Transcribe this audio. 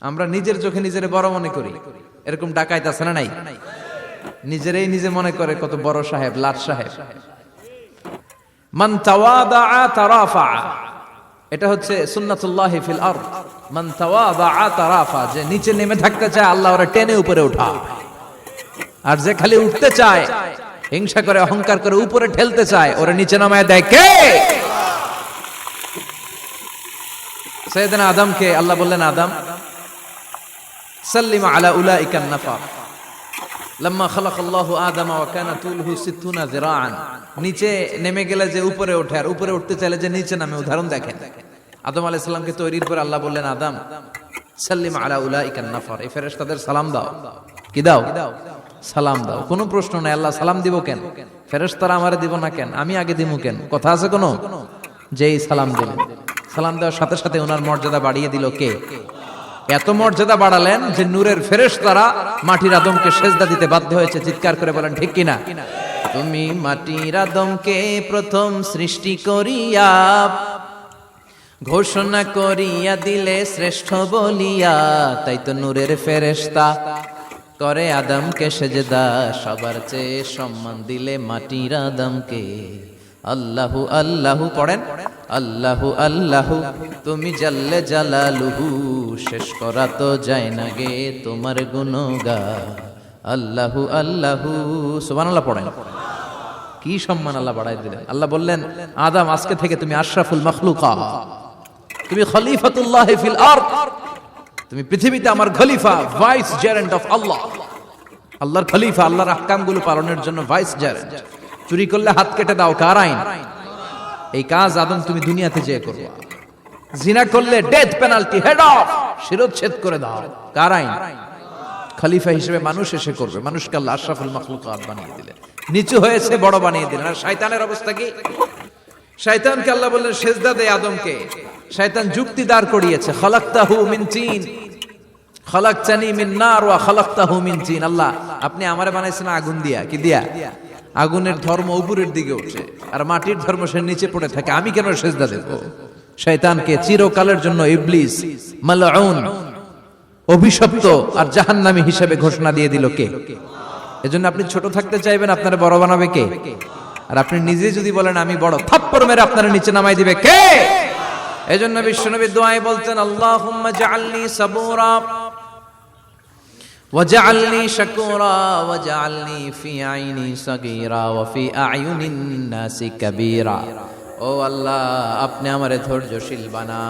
আমরা নিজের চোখে নিজের বড় মনে করি, এরকম ডাকাইত আছে না নাই? নিজেরাই নিজে মনে করে কত বড় সাহেব, লাট সাহেব। মান তাওয়াদা তারাফা, এটা হচ্ছে সুন্নাতুল্লাহি ফিল আরদ। মান তাওয়াদা তারাফা, যে নিচে নেমে থাকতে চায় আল্লাহ ওরে টেনে উপরে উঠায়, আর যে খালি উঠতে চায়, হিংসা করে অহংকার করে উপরে ঠেলতে চায়, ওরে নিচে নামায় দেয় কে? সাইয়েদনা আদমকে আল্লাহ বললেন, আদম সাল্লিম আলা উলাইকান নাফার লাম্মা খালাকাল্লাহু আদামা ওয়া কানা তুলহু 60 যিরাআন। নিচে নেমে গেলে যে উপরে ওঠে, আর উপরে উঠতে চাইলে যে নিচে নামে, উদাহরণ দেখেন। আদম আলাইহিস সালামকে তৈরির পর আল্লাহ বললেন, আদম সাল্লিম আলা উলাইকান নাফার, এই ফেরেশতাদের সালাম দাও। কি দাও? সালাম দাও। কোনো প্রশ্ন নাই, আল্লাহ সালাম দিব কেন? ফেরেশতারা আমারে দিব না কেন? আমি আগে দিব কেন? কথা আছে কোনো? যেই সালাম দিলেন, সালাম দেওয়ার সাথে সাথে ওনার মর্যাদা বাড়িয়ে দিল কে? এত মর্যাদা বাড়ালেন যে নূরের ফেরেশতারা মাটির আদমকে সেজদা দিতে বাধ্য হয়েছে। চিৎকার করে বলেন ঠিক কিনা? তুমি মাটির আদমকে প্রথম সৃষ্টি করিয়া ঘোষণা করিয়া দিলে শ্রেষ্ঠ বলিয়া, তাই তো নূরের ফেরেশতা করে আদমকে সেজদা। সবার চেয়ে সম্মান দিলে মাটির আদমকে। আল্লাহু আল্লাহু পড়েন, আল্লাহু আল্লাহু তুমি জাল্লে জালালুহু, শেষ করা তো যায় না গে তোমার গুণগান। আল্লাহু আল্লাহু সুবহানাল্লাহ পড়েন। কি সম্মান আল্লাহ বাড়াই দিলেন। আল্লাহ বললেন, আদম আজকে থেকে তুমি আশরাফুল মাখলুকাত, তুমি খলিফাতুল্লাহ ফিল আরদ, তুমি পৃথিবীতে আমার খলিফা, ভাইস জেরেন্ট অফ আল্লাহ। আল্লাহর খলিফা, আল্লাহর আহকামগুলো পালনের জন্য ভাইস জেরেন্ট। চুরি করলে হাত কেটে দাও, কার আইন? এই কাজ আদম তুমি দুনিয়াতে যেয়ে করবে। জিনা করলে ডেথ পেনাল্টি, হেড অফ, শিরচ্ছেদ করে দাও, কার আইন? খলিফা হিসেবে মানুষ এসে করবে। মানুষকে আল্লাহ আশরাফুল মাখলুকাত বানিয়ে দিলেন, নিচু হয়েছে বড় বানিয়ে দিলেন। আর শয়তানের অবস্থা কি? শয়তানকে আল্লাহ বললেন সেজদা দে আদমকে। শয়তান যুক্তি দাঁড় করিয়েছে, খালাকতাহু মিন তিন খালাকতানি মিন নার ওয়া খালাকতাহু মিন তিন। আল্লাহ আপনি আমারে বানাইছেন আগুন দিয়া। কি দিয়া? আগুনের ধর্ম উপরের দিকে ওঠে, আর মাটির ধর্ম সে নিচে পড়ে থাকে, আমি কেন সেজদা দেব? শয়তানকে চিরকালের জন্য ইবলিস মালউন, অভিশপ্ত আর জাহান্নামী হিসেবে ঘোষণা দিয়ে দিল কে? এজন্য আপনি ছোট থাকতে চাইবেন, আপনারে বড় বানাবে কে? আর আপনি নিজে যদি বলেন আমি বড়, থাপ্পড় মেরে আপনারে নিচে নামাই দিবে কে? এজন্য বিশ্বনবী দোয়ায় বলতেন, আল্লাহুম্মা জাআলনি সাবুরা ওয়াজআলনি শাকুরা ওয়াজআলনি ফি আইনি সাগীরা ওয়া ফি আ'য়ুনিন নাসি কাবীরা। ও আল্লাহ, আপনি আমারে ধৈর্যশীল বানান।